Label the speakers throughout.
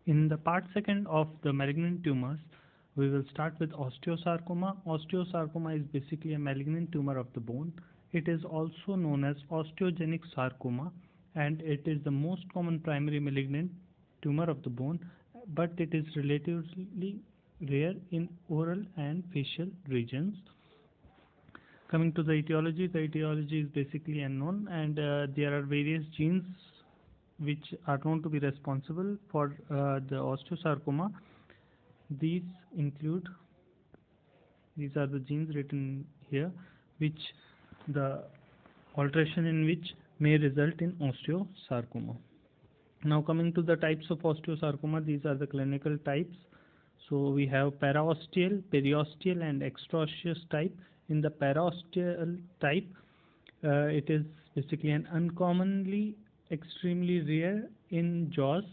Speaker 1: In the part second of the malignant tumors, we will start with osteosarcoma. Osteosarcoma is basically a malignant tumor of the bone. It is also known as osteogenic sarcoma, and it is the most common primary malignant tumor of the bone, but it is relatively rare in oral and facial regions. Coming to the etiology is basically unknown, and there are various genes which are known to be responsible for the osteosarcoma. These include, these are the genes written here, which the alteration in which may result in osteosarcoma. Now coming to the types of osteosarcoma, these are the clinical types. So we have paraosteal, periosteal and extraosseous type. In the paraosteal type, it is basically an uncommonly extremely rare in jaws,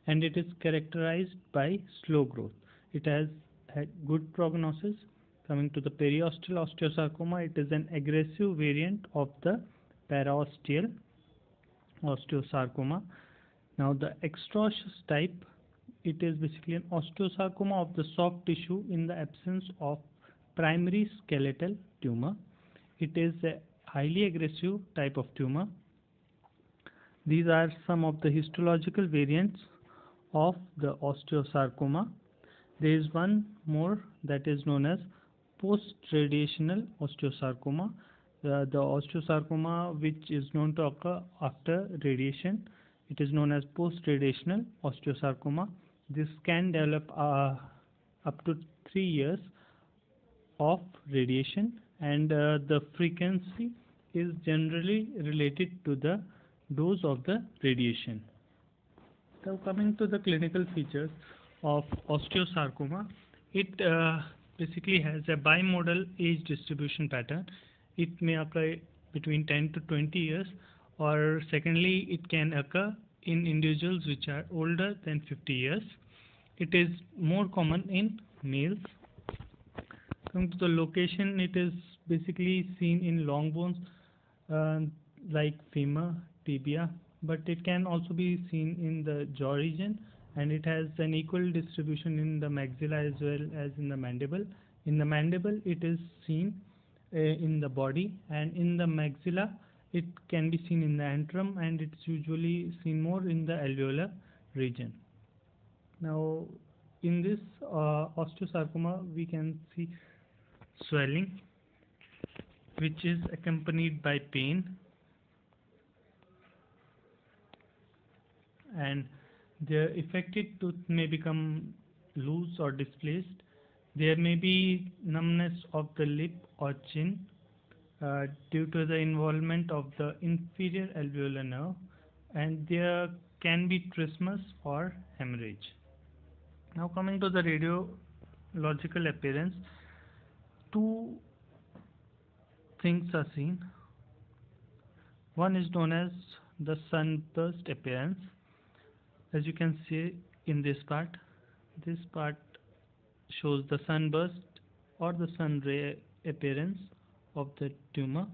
Speaker 1: and it is characterized by slow growth. It has had good prognosis. Coming to the periosteal osteosarcoma, it is an aggressive variant of the paraosteal osteosarcoma. Now the extraosseous type, it is basically an osteosarcoma of the soft tissue in the absence of primary skeletal tumor. It is a highly aggressive type of tumor. These are some of the histological variants of the osteosarcoma. There is one more that is known as post-radiational osteosarcoma. The osteosarcoma which is known to occur after radiation, it is known as post-radiational osteosarcoma. This can develop up to 3 years of radiation, and the frequency is generally related to the dose of the radiation. Now coming to the clinical features of osteosarcoma, it basically has a bimodal age distribution pattern. It may occur between 10 to 20 years, or secondly, it can occur in individuals which are older than 50 years. It is more common in males. Coming to the location, it is basically seen in long bones like femur, tibia, but it can also be seen in the jaw region, and it has an equal distribution in the maxilla as well as in the mandible. In the mandible, it is seen in the body, and in the maxilla, it can be seen in the antrum, and it's usually seen more in the alveolar region. Now, in this osteosarcoma, we can see swelling, which is accompanied by pain, and the affected tooth may become loose or displaced. There may be numbness of the lip or chin due to the involvement of the inferior alveolar nerve, and there can be trismus or hemorrhage. Now coming to the radiological appearance, two things are seen. One is known as the sunburst appearance. As you can see in this part shows the sunburst or the sun ray appearance of the tumor.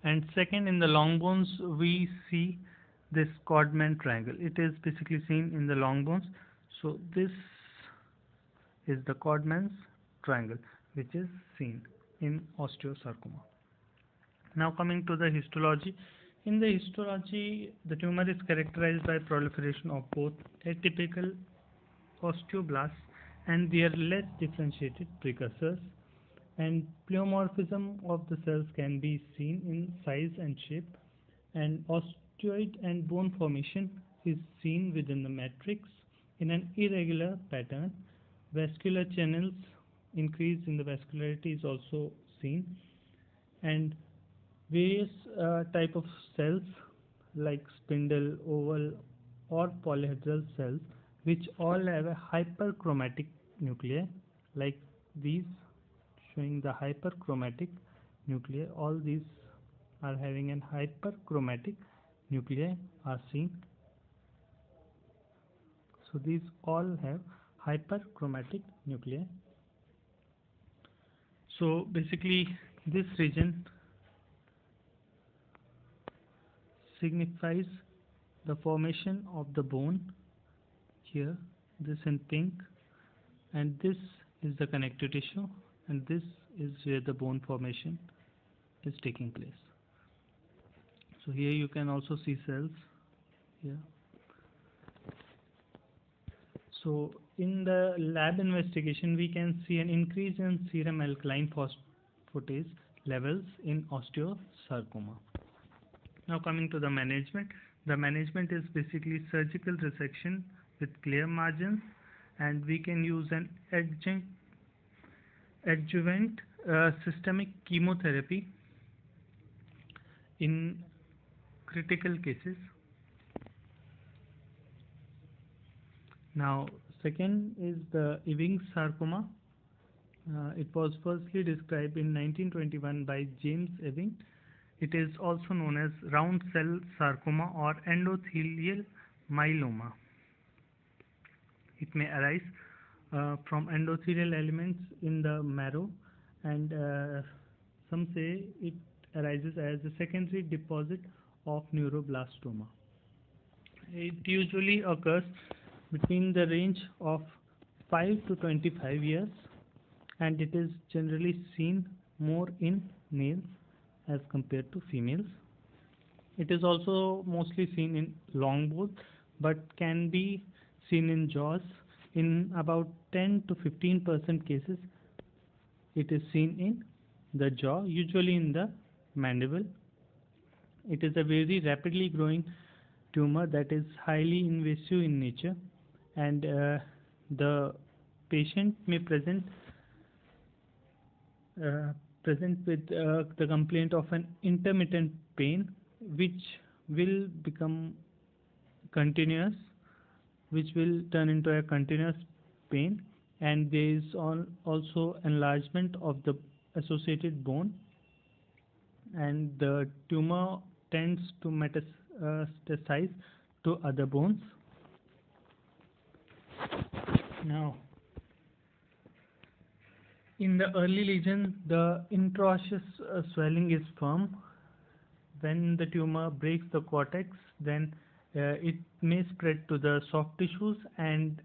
Speaker 1: And second, in the long bones, we see this Codman triangle. It is basically seen in the long bones. So this is the Codman's triangle, which is seen in osteosarcoma. Now coming to the histology. In the histology, the tumor is characterized by proliferation of both atypical osteoblasts and their less differentiated precursors, and pleomorphism of the cells can be seen in size and shape, and osteoid and bone formation is seen within the matrix in an irregular pattern. Vascular channels, increase in the vascularity is also seen, and various type of cells like spindle, oval or polyhedral cells, which all have a hyperchromatic nuclei, like these showing the hyperchromatic nuclei. All these are having an hyperchromatic nuclei are seen. So these all have hyperchromatic nuclei. So basically this region signifies the formation of the bone here, this in pink, and this is the connective tissue, and this is where the bone formation is taking place. So here you can also see cells here. So in the lab investigation, we can see an increase in serum alkaline phosphatase levels in osteosarcoma. Now coming to the management is basically surgical resection with clear margins, and we can use an adjuvant systemic chemotherapy in critical cases. Now second is the Ewing sarcoma. It was firstly described in 1921 by James Ewing. It is also known as round cell sarcoma or endothelial myeloma. It may arise from endothelial elements in the marrow, and some say it arises as a secondary deposit of neuroblastoma. It usually occurs between the range of 5 to 25 years, and it is generally seen more in males as compared to females. It is also mostly seen in long bones, but can be seen in jaws. In about 10 to 15% cases, it is seen in the jaw, usually in the mandible. It is a very rapidly growing tumor that is highly invasive in nature, and the patient may present with the complaint of an intermittent pain, which will become continuous, which will turn into a continuous pain, and there is also enlargement of the associated bone, and the tumor tends to metastasize to other bones. Now, in the early lesion, the intraosseous swelling is firm. When the tumor breaks the cortex, then it may spread to the soft tissues, and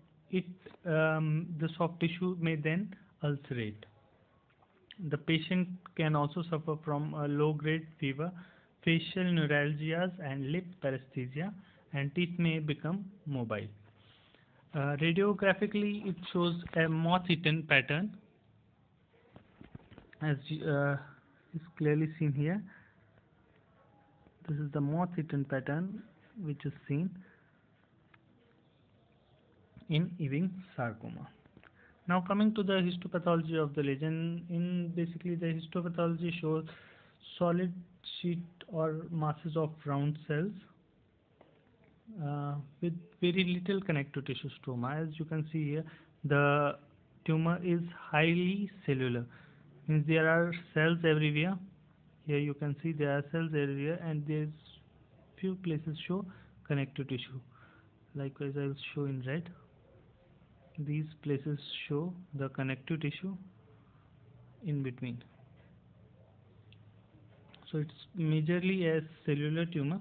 Speaker 1: the soft tissue may then ulcerate. The patient can also suffer from a low-grade fever, facial neuralgias, and lip paresthesia, and teeth may become mobile. Radiographically, it shows a moth-eaten pattern, as is clearly seen here. This is the moth-eaten pattern which is seen in Ewing sarcoma. Now coming to the histopathology of the lesion, basically the histopathology shows solid sheet or masses of round cells with very little connective tissue stroma. As you can see here, the tumor is highly cellular, means there are cells everywhere. Here you can see there are cells everywhere, and there's few places show connective tissue. Likewise, I will show in red. These places show the connective tissue in between. So it's majorly a cellular tumor,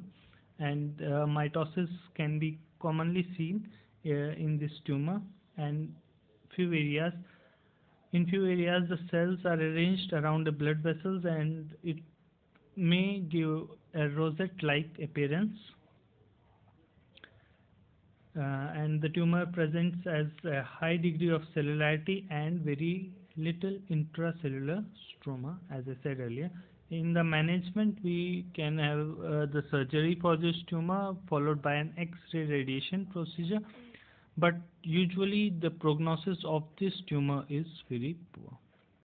Speaker 1: and mitosis can be commonly seen in this tumor, and in few areas the cells are arranged around the blood vessels, and it may give a rosette-like appearance. And the tumor presents as a high degree of cellularity and very little intracellular stroma, as I said earlier. In the management, we can have the surgery for this tumor followed by an X-ray radiation procedure, but usually the prognosis of this tumor is very poor.